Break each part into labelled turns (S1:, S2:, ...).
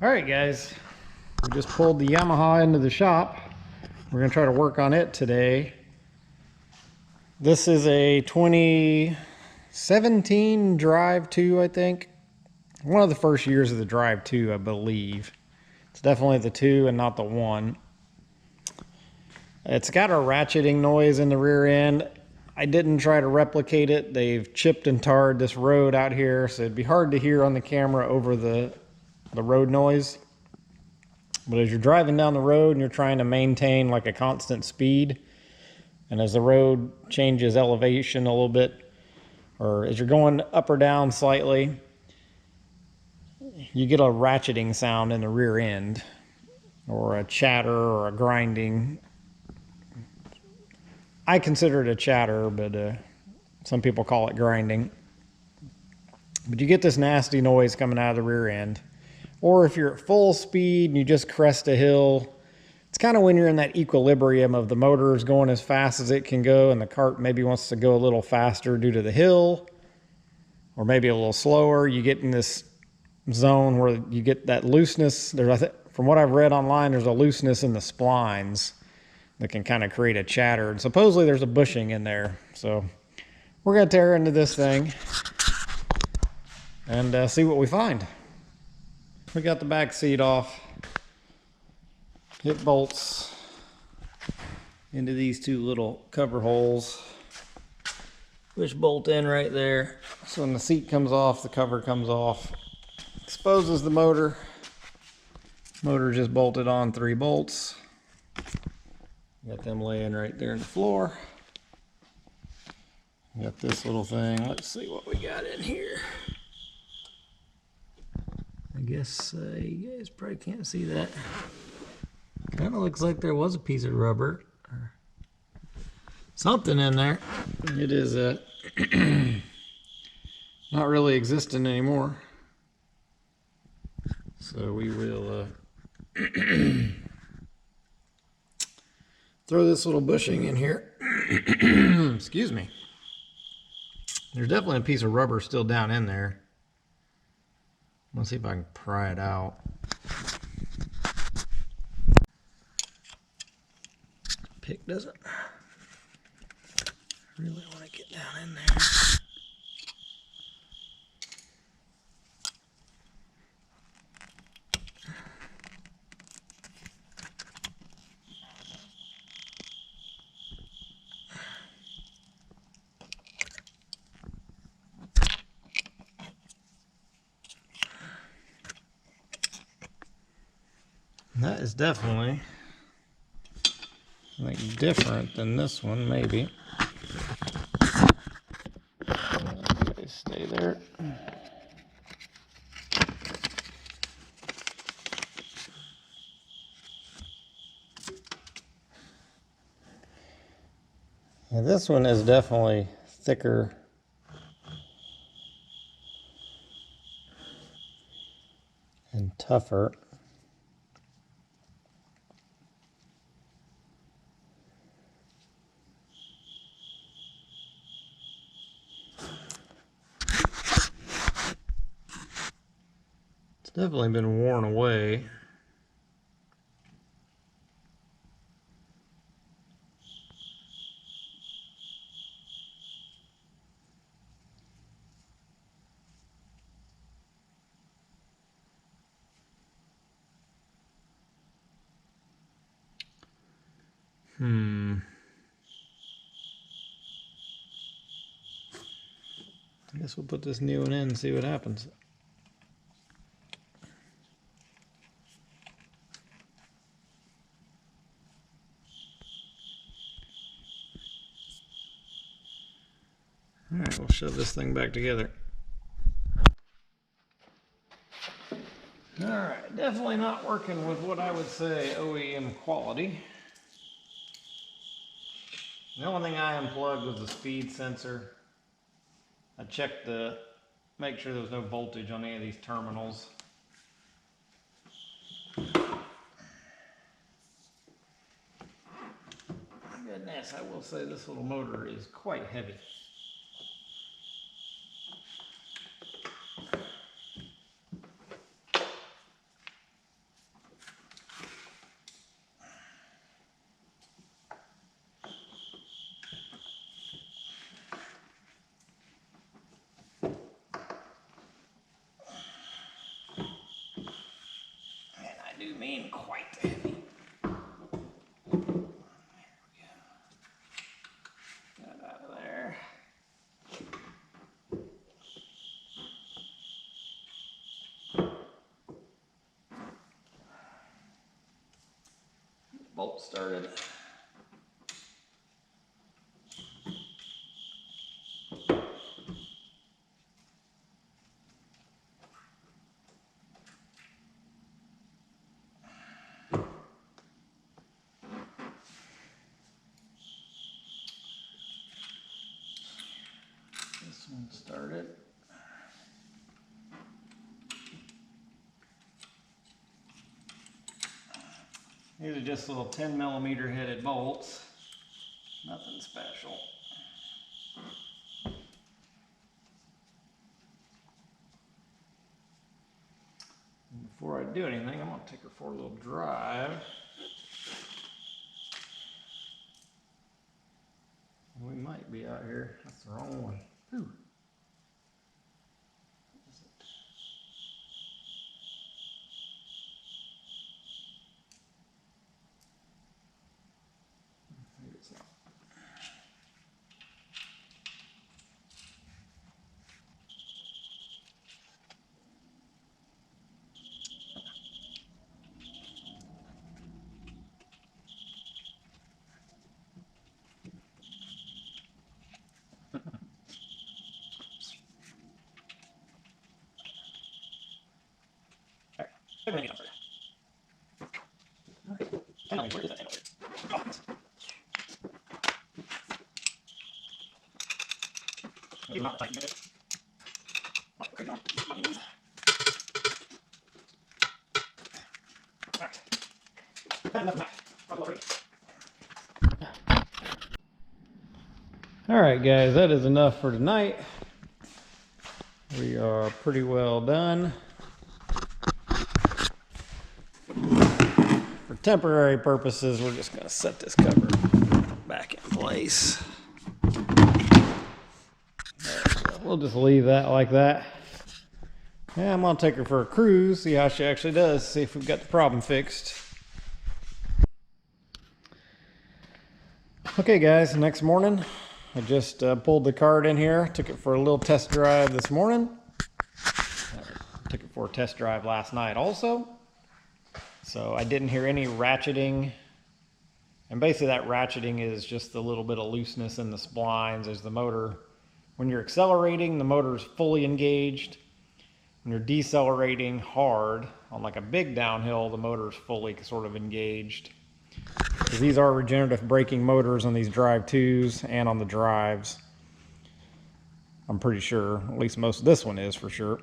S1: Alright guys, we just pulled the Yamaha into the shop. We're going to try to work on it today. This is a 2017 Drive 2, I think. One of the first years of the Drive 2, I believe. It's definitely the 2 and not the 1. It's got a ratcheting noise in the rear end. I didn't try to replicate it. They've chipped and tarred this road out here, so it'd be hard to hear on the camera over the road noise. But as you're driving down the road and you're trying to maintain like a constant speed, and as the road changes elevation a little bit, or as you're going up or down slightly, you get a ratcheting sound in the rear end, or a chatter or a grinding. I consider it a chatter, but some people call it grinding. But you get this nasty noise coming out of the rear end. Or if you're at full speed and you just crest a hill, it's kind of when you're in that equilibrium of the motor is going as fast as it can go and the cart maybe wants to go a little faster due to the hill, or maybe a little slower. You get in this zone where you get that looseness. From what I've read online, there's a looseness in the splines that can kind of create a chatter. And supposedly there's a bushing in there. So we're going to tear into this thing and see what we find. We got the back seat off. It bolts into these two little cover holes, which bolt in right there. So when the seat comes off, the cover comes off. Exposes the motor. Motor just bolted on 3 bolts. Got them laying right there on the floor. Got this little thing. Let's see what we got in here. I guess you guys probably can't see that. Kind of looks like there was a piece of rubber or something in there. It is not really existing anymore. So we will throw this little bushing in here. Excuse me. There's definitely a piece of rubber still down in there. Let's see if I can pry it out. Pick doesn't really want to get down in there. That is definitely, I think, different than this one, maybe. Stay there. Yeah, this one is definitely thicker and tougher. Definitely been worn away. I guess we'll put this new one in and see what happens. Alright, we'll shove this thing back together. Alright, definitely not working with what I would say OEM quality. The only thing I unplugged was the speed sensor. I checked to make sure there was no voltage on any of these terminals. Goodness, I will say this little motor is quite heavy. do mean quite heavy. There we go. Get that out of there. Bolt started. This one started. These are just little 10mm headed bolts. Nothing special. And before I do anything, I'm going to take her for a little drive. We might be out here. That's the wrong one. Whew. What is it? Maybe it's not. Everything else. Okay. Where is that anyway? All right, guys, that is enough for tonight. We are pretty well done. For temporary purposes, we're just going to set this cover back in place. We'll just leave that like that. Yeah, I'm going to take her for a cruise, see how she actually does, see if we've got the problem fixed. Okay, guys, next morning, I just pulled the cart in here, took it for a little test drive this morning. Took it for a test drive last night also. So I didn't hear any ratcheting. And basically that ratcheting is just a little bit of looseness in the splines as the motor, when you're accelerating, the motor is fully engaged. When you're decelerating hard on like a big downhill, the motor is fully sort of engaged. Because these are regenerative braking motors on these Drive 2s and on the drives. I'm pretty sure, at least most of this one is for sure.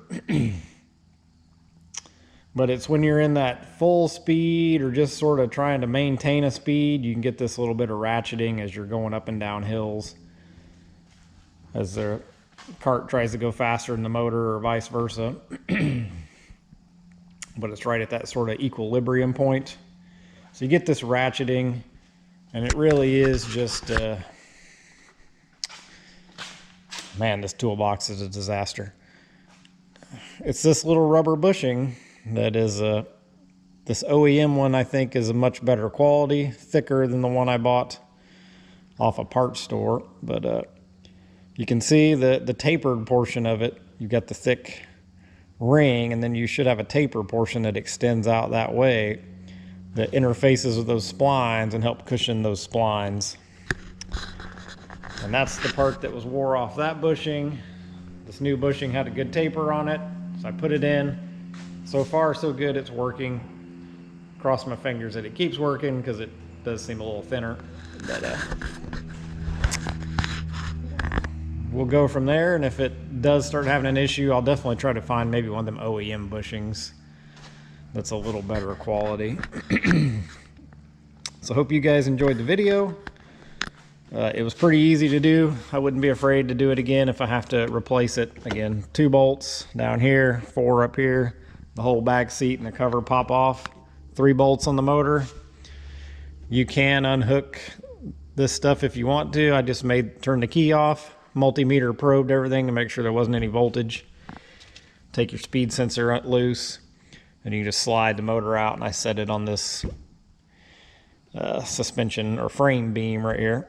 S1: But it's when you're in that full speed or just sort of trying to maintain a speed, you can get this little bit of ratcheting as you're going up and down hills. As the cart tries to go faster than the motor or vice versa. But it's right at that sort of equilibrium point. So you get this ratcheting, and it really is just, man, this toolbox is a disaster. It's this little rubber bushing that is this OEM one, I think, is a much better quality, thicker than the one I bought off a parts store. But you can see the tapered portion of it. You've got the thick ring, and then you should have a taper portion that extends out that way that interfaces with those splines and help cushion those splines. And that's the part that was wore off that bushing. This new bushing had a good taper on it, so I put it in. So far, so good, it's working. Cross my fingers that it keeps working, because it does seem a little thinner. But we'll go from there, and if it does start having an issue, I'll definitely try to find maybe one of them OEM bushings that's a little better quality. So I hope you guys enjoyed the video. It was pretty easy to do. I wouldn't be afraid to do it again if I have to replace it. Again, 2 bolts down here, 4 up here, the whole back seat and the cover pop off, 3 bolts on the motor. You can unhook this stuff if you want to. I just turned the key off, multimeter probed everything to make sure there wasn't any voltage. Take your speed sensor loose. and you just slide the motor out, and I set it on this suspension or frame beam right here.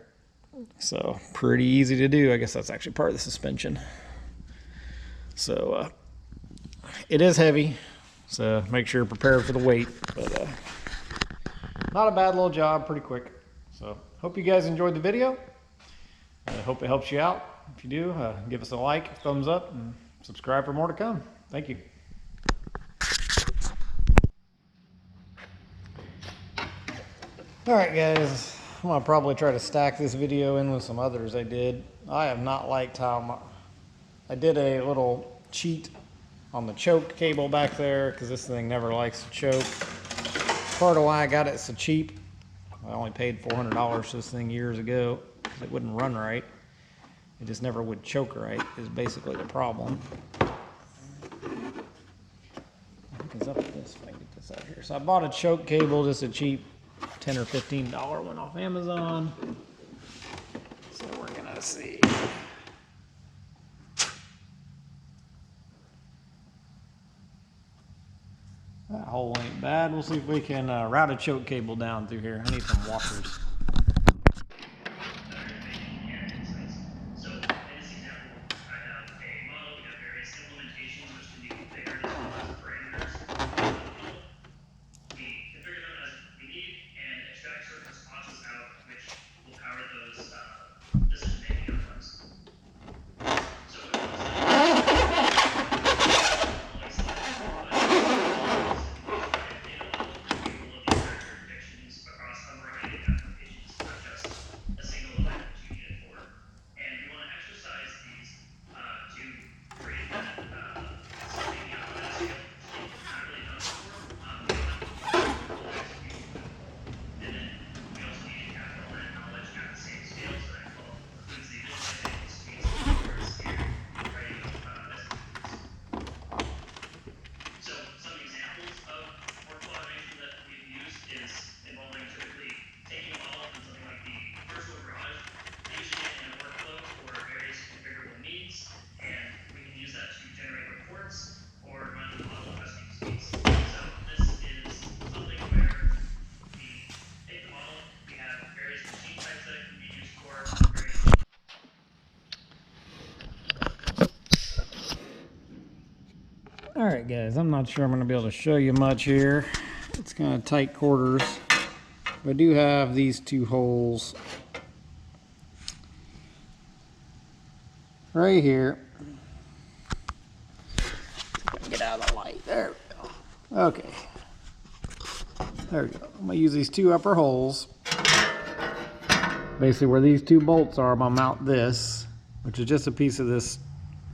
S1: So pretty easy to do. I guess that's actually part of the suspension. So it is heavy, so make sure you're prepared for the weight, but not a bad little job, pretty quick. So hope you guys enjoyed the video. I hope it helps you out. If you do, give us a like, thumbs up, and subscribe for more to come. Thank you. All right, guys, I'm gonna probably try to stack this video in with some others I did. I have not liked how I did a little cheat on the choke cable back there, because this thing never likes to choke. Part of why I got it so cheap. I only paid $400 for this thing years ago because it wouldn't run right. It just never would choke right, is basically the problem. I think it's up to this if I can get this out here. So I bought a choke cable, just a cheap $10 or $15 one off Amazon. So we're gonna see. That hole ain't bad. We'll see if we can route a choke cable down through here. I need some washers. All right, guys, I'm not sure I'm going to be able to show you much here. It's kind of tight quarters. But I do have these two holes right here. Get out of the light. There we go. Okay. There we go. I'm going to use these two upper holes. Basically where these two bolts are, I'm going to mount this, which is just a piece of this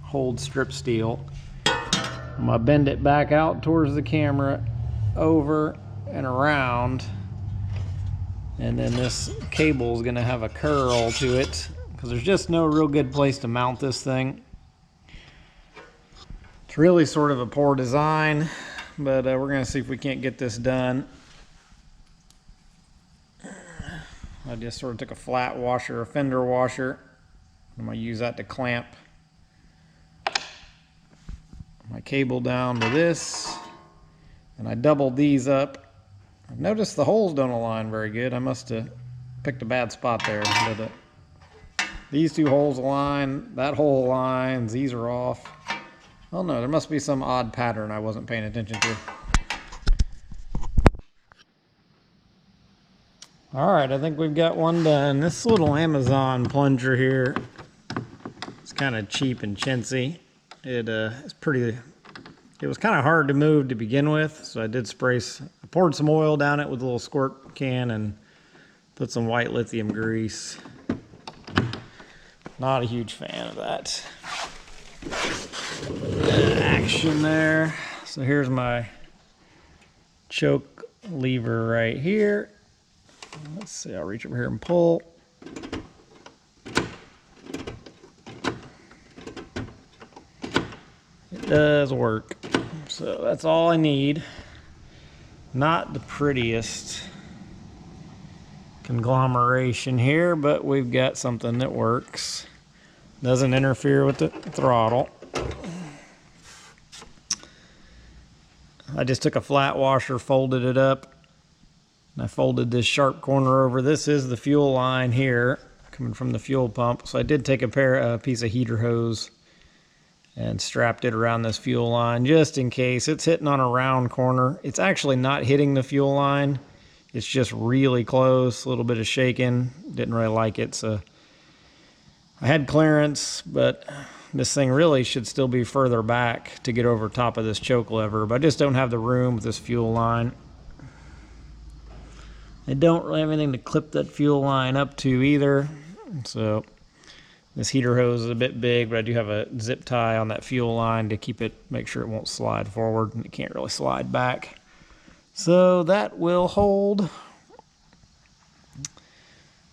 S1: hold strip steel. I'm going to bend it back out towards the camera, over and around, and then this cable is going to have a curl to it because there's just no real good place to mount this thing. It's really sort of a poor design, but we're going to see if we can't get this done. I just sort of took a flat washer, a fender washer. I'm going to use that to clamp my cable down to this, and I doubled these up. I've noticed the holes don't align very good. I must have picked a bad spot there. But these two holes align, that hole aligns, these are off. Oh no, there must be some odd pattern I wasn't paying attention to. All right, I think we've got one done. This little Amazon plunger here, it's kind of cheap and chintzy. It was kind of hard to move to begin with, so I did I poured some oil down it with a little squirt can and put some white lithium grease. Not a huge fan of that action there. So here's my choke lever right here. Let's see, I'll reach over here and pull. It does work. So that's all I need. Not the prettiest conglomeration here, but we've got something that works. Doesn't interfere with the throttle. I just took a flat washer, folded it up, and I folded this sharp corner over. This is the fuel line here, coming from the fuel pump. So I did take a piece of heater hose and strapped it around this fuel line just in case. It's hitting on a round corner. It's actually not hitting the fuel line. It's just really close, a little bit of shaking. Didn't really like it, so I had clearance, but this thing really should still be further back to get over top of this choke lever, but I just don't have the room with this fuel line. I don't really have anything to clip that fuel line up to either, so this heater hose is a bit big, but I do have a zip tie on that fuel line to keep it, make sure it won't slide forward, and it can't really slide back. So that will hold,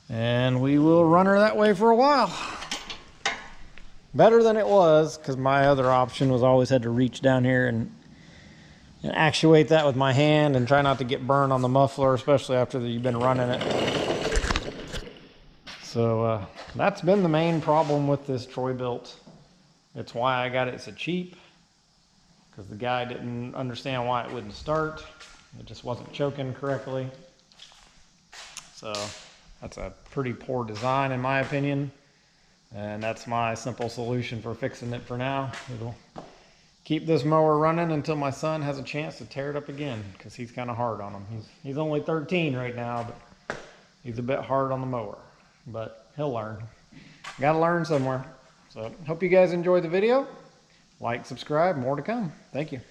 S1: and we will run her that way for a while. Better than it was, because my other option was always had to reach down here and actuate that with my hand and try not to get burned on the muffler, especially after you've been running it. So that's been the main problem with this Troy Bilt. It's why I got it so cheap, because the guy didn't understand why it wouldn't start. It just wasn't choking correctly. So that's a pretty poor design in my opinion. And that's my simple solution for fixing it for now. It'll keep this mower running until my son has a chance to tear it up again, because he's kind of hard on him. He's only 13 right now, but he's a bit hard on the mower. But he'll learn. Gotta learn somewhere. So hope you guys enjoyed the video. Like, subscribe, more to come. Thank you.